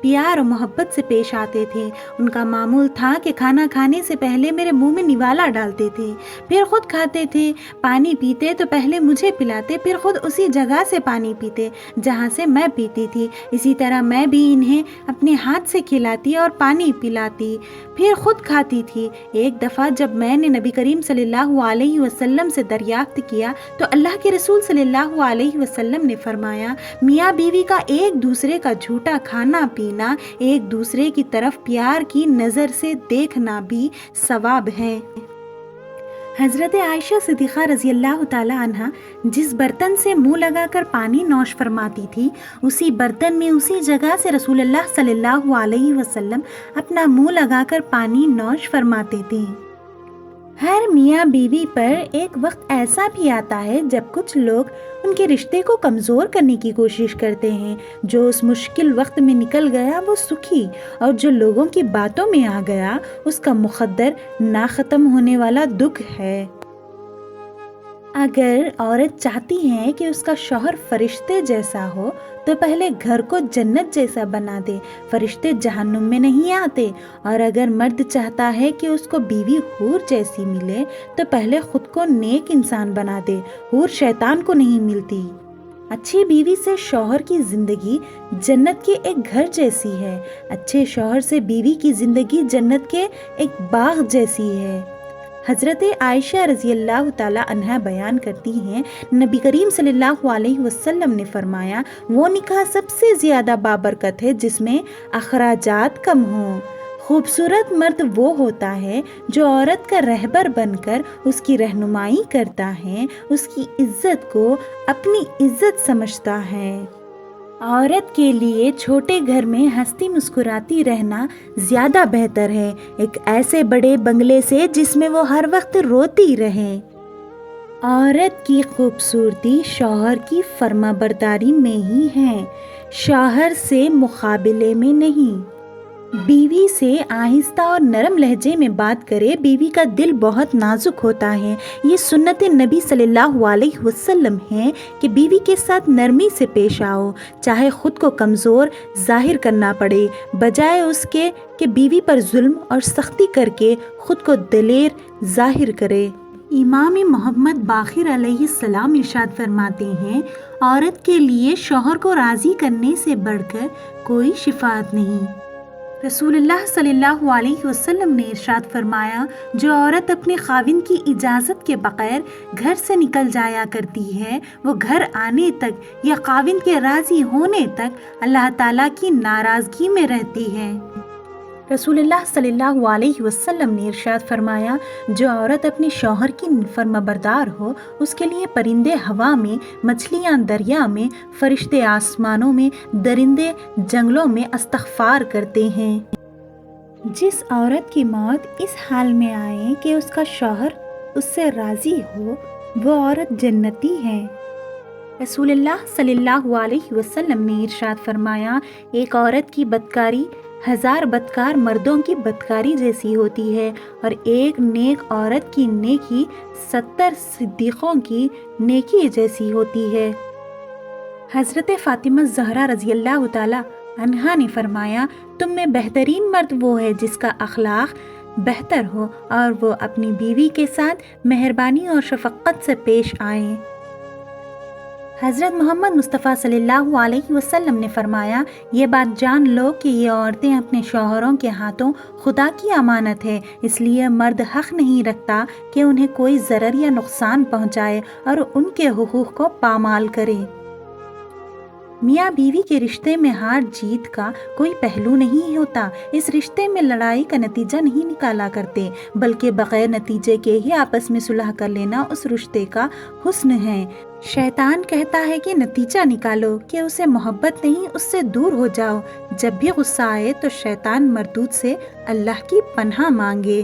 پیار اور محبت سے پیش آتے تھے۔ ان کا معمول تھا کہ کھانا کھانے سے پہلے میرے منہ میں نوالا ڈالتے تھے، پھر خود کھاتے تھے۔ پانی پیتے تو پہلے مجھے پلاتے، پھر خود اسی جگہ سے پانی پیتے جہاں سے میں پیتی تھی۔ اسی طرح میں بھی انہیں اپنے ہاتھ سے کھلاتی اور پانی پلاتی، پھر خود کھاتی تھی۔ ایک دفعہ جب میں نے نبی کریم صلی اللہ علیہ وسلم سے دریافت کیا تو اللہ کے رسول صلی اللہ علیہ وسلم نے فرمایا، میاں بیوی کا ایک دوسرے کا جھوٹا کھانا پینا، ایک دوسرے کی طرف پیار کی نظر سے دیکھنا بھی ثواب ہے۔ حضرت عائشہ صدیقہ رضی اللہ تعالی عنہ جس برتن سے منہ لگا کر پانی نوش فرماتی تھی، اسی برتن میں اسی جگہ سے رسول اللہ صلی اللہ علیہ وسلم اپنا منہ لگا کر پانی نوش فرماتے تھے۔ ہر میاں بیوی پر ایک وقت ایسا بھی آتا ہے جب کچھ لوگ ان کے رشتے کو کمزور کرنے کی کوشش کرتے ہیں۔ جو اس مشکل وقت میں نکل گیا وہ سکھی، اور جو لوگوں کی باتوں میں آ گیا اس کا مقدر نہ ختم ہونے والا دکھ ہے۔ اگر عورت چاہتی ہے کہ اس کا شوہر فرشتے جیسا ہو تو پہلے گھر کو جنت جیسا بنا دے، فرشتے جہنم میں نہیں آتے۔ اور اگر مرد چاہتا ہے کہ اس کو بیوی حور جیسی ملے تو پہلے خود کو نیک انسان بنا دے، حور شیطان کو نہیں ملتی۔ اچھی بیوی سے شوہر کی زندگی جنت کے ایک گھر جیسی ہے، اچھے شوہر سے بیوی کی زندگی جنت کے ایک باغ جیسی ہے۔ حضرت عائشہ رضی اللہ تعالی عنہ بیان کرتی ہیں، نبی کریم صلی اللہ علیہ وسلم نے فرمایا، وہ نکاح سب سے زیادہ بابرکت ہے جس میں اخراجات کم ہوں۔ خوبصورت مرد وہ ہوتا ہے جو عورت کا رہبر بن کر اس کی رہنمائی کرتا ہے، اس کی عزت کو اپنی عزت سمجھتا ہے۔ عورت کے لیے چھوٹے گھر میں ہنستی مسکراتی رہنا زیادہ بہتر ہے ایک ایسے بڑے بنگلے سے جس میں وہ ہر وقت روتی رہے۔ عورت کی خوبصورتی شوہر کی فرما برداری میں ہی ہے، شوہر سے مقابلے میں نہیں۔ بیوی سے آہستہ اور نرم لہجے میں بات کرے، بیوی کا دل بہت نازک ہوتا ہے۔ یہ سنت نبی صلی اللہ علیہ وسلم ہے کہ بیوی کے ساتھ نرمی سے پیش آؤ، چاہے خود کو کمزور ظاہر کرنا پڑے، بجائے اس کے کہ بیوی پر ظلم اور سختی کر کے خود کو دلیر ظاہر کرے۔ امام محمد باقر علیہ السلام ارشاد فرماتے ہیں، عورت کے لیے شوہر کو راضی کرنے سے بڑھ کر کوئی شفاعت نہیں۔ رسول اللہ صلی اللہ علیہ وسلم نے ارشاد فرمایا، جو عورت اپنے خاوند کی اجازت کے بغیر گھر سے نکل جایا کرتی ہے، وہ گھر آنے تک یا خاوند کے راضی ہونے تک اللہ تعالیٰ کی ناراضگی میں رہتی ہے۔ رسول اللہ صلی اللہ علیہ وسلم نے ارشاد فرمایا، جو عورت اپنے شوہر کی فرمانبردار ہو، اس کے لیے پرندے ہوا میں، مچھلیاں دریا میں، فرشتے آسمانوں میں، درندے جنگلوں میں استغفار کرتے ہیں۔ جس عورت کی موت اس حال میں آئے کہ اس کا شوہر اس سے راضی ہو، وہ عورت جنتی ہے۔ رسول اللہ صلی اللہ علیہ وسلم نے ارشاد فرمایا، ایک عورت کی بدکاری 1000 بدکار مردوں کی بدکاری جیسی ہوتی ہے، اور ایک نیک عورت کی نیکی 70 صدیقوں کی نیکی جیسی ہوتی ہے۔ حضرت فاطمہ زہرا رضی اللہ تعالی عنہا نے فرمایا، تم میں بہترین مرد وہ ہے جس کا اخلاق بہتر ہو اور وہ اپنی بیوی کے ساتھ مہربانی اور شفقت سے پیش آئے۔ حضرت محمد مصطفیٰ صلی اللہ علیہ وسلم نے فرمایا، یہ بات جان لو کہ یہ عورتیں اپنے شوہروں کے ہاتھوں خدا کی امانت ہے، اس لیے مرد حق نہیں رکھتا کہ انہیں کوئی ضرر یا نقصان پہنچائے اور ان کے حقوق کو پامال کرے۔ میاں بیوی کے رشتے میں ہار جیت کا کوئی پہلو نہیں ہوتا، اس رشتے میں لڑائی کا نتیجہ نہیں نکالا کرتے، بلکہ بغیر نتیجے کے ہی آپس میں صلح کر لینا اس رشتے کا حسن ہے۔ شیطان کہتا ہے کہ نتیجہ نکالو، کہ اسے محبت نہیں، اس سے دور ہو جاؤ۔ جب بھی غصہ آئے تو شیطان مردود سے اللہ کی پناہ مانگے۔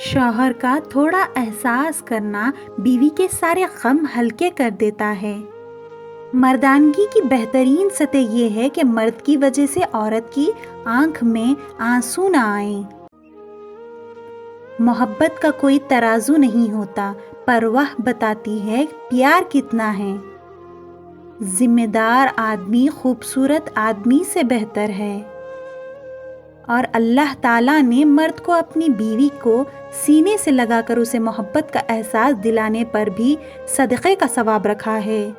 شوہر کا تھوڑا احساس کرنا بیوی کے سارے غم ہلکے کر دیتا ہے۔ مردانگی کی بہترین سطح یہ ہے کہ مرد کی وجہ سے عورت کی آنکھ میں آنسو نہ آئیں۔ محبت کا کوئی ترازو نہیں ہوتا، پر وہ بتاتی ہے پیار کتنا ہے۔ ذمہ دار آدمی خوبصورت آدمی سے بہتر ہے۔ اور اللہ تعالیٰ نے مرد کو اپنی بیوی کو سینے سے لگا کر اسے محبت کا احساس دلانے پر بھی صدقے کا ثواب رکھا ہے۔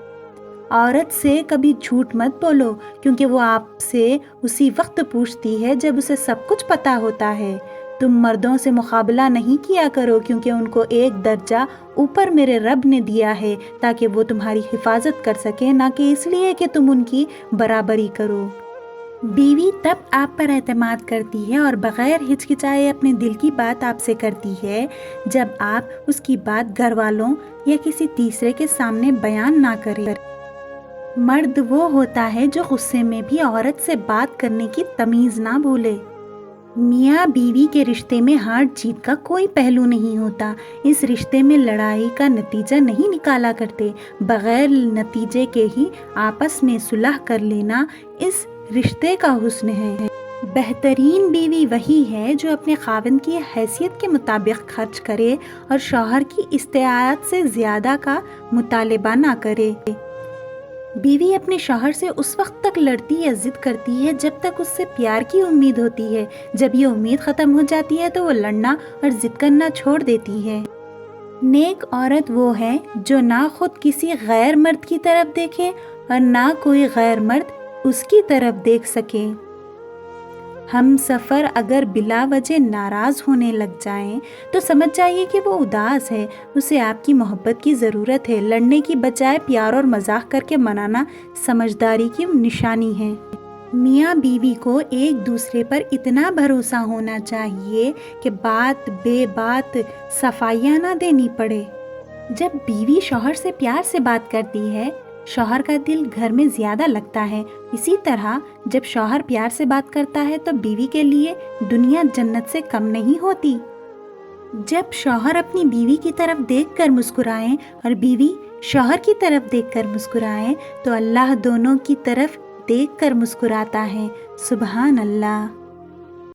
عورت سے کبھی جھوٹ مت بولو، کیونکہ وہ آپ سے اسی وقت پوچھتی ہے جب اسے سب کچھ پتا ہوتا ہے۔ تم مردوں سے مقابلہ نہیں کیا کرو، کیونکہ ان کو ایک درجہ اوپر میرے رب نے دیا ہے تاکہ وہ تمہاری حفاظت کر سکے، نہ کہ اس لیے کہ تم ان کی برابری کرو۔ بیوی تب آپ پر اعتماد کرتی ہے اور بغیر ہچکچائے اپنے دل کی بات آپ سے کرتی ہے جب آپ اس کی بات گھر والوں یا کسی تیسرے کے سامنے بیان نہ کریں۔ مرد وہ ہوتا ہے جو غصے میں بھی عورت سے بات کرنے کی تمیز نہ بھولے۔ میاں بیوی کے رشتے میں ہار جیت کا کوئی پہلو نہیں ہوتا۔ اس رشتے میں لڑائی کا نتیجہ نہیں نکالا کرتے، بغیر نتیجے کے ہی آپس میں صلح کر لینا اس رشتے کا حسن ہے۔ بہترین بیوی وہی ہے جو اپنے خاوند کی حیثیت کے مطابق خرچ کرے اور شوہر کی استطاعت سے زیادہ کا مطالبہ نہ کرے۔ بیوی اپنے شوہر سے اس وقت تک لڑتی یا ضد کرتی ہے جب تک اس سے پیار کی امید ہوتی ہے۔ جب یہ امید ختم ہو جاتی ہے تو وہ لڑنا اور ضد کرنا چھوڑ دیتی ہے۔ نیک عورت وہ ہے جو نہ خود کسی غیر مرد کی طرف دیکھے اور نہ کوئی غیر مرد اس کی طرف دیکھ سکے۔ ہم سفر اگر بلا وجہ ناراض ہونے لگ جائیں تو سمجھ جائیے کہ وہ اداس ہے، اسے آپ کی محبت کی ضرورت ہے۔ لڑنے کی بجائے پیار اور مزاح کر کے منانا سمجھداری کی نشانی ہے۔ میاں بیوی کو ایک دوسرے پر اتنا بھروسہ ہونا چاہیے کہ بات بے بات صفائیاں نہ دینی پڑے۔ جب بیوی شوہر سے پیار سے بات کرتی ہے، شوہر کا دل گھر میں زیادہ لگتا ہے۔ اسی طرح جب شوہر پیار سے بات کرتا ہے تو بیوی کے لیے دنیا جنت سے کم نہیں ہوتی۔ جب شوہر اپنی بیوی کی طرف دیکھ کر مسکرائیں اور بیوی شوہر کی طرف دیکھ کر مسکرائیں تو اللہ دونوں کی طرف دیکھ کر مسکراتا ہے۔ سبحان اللہ۔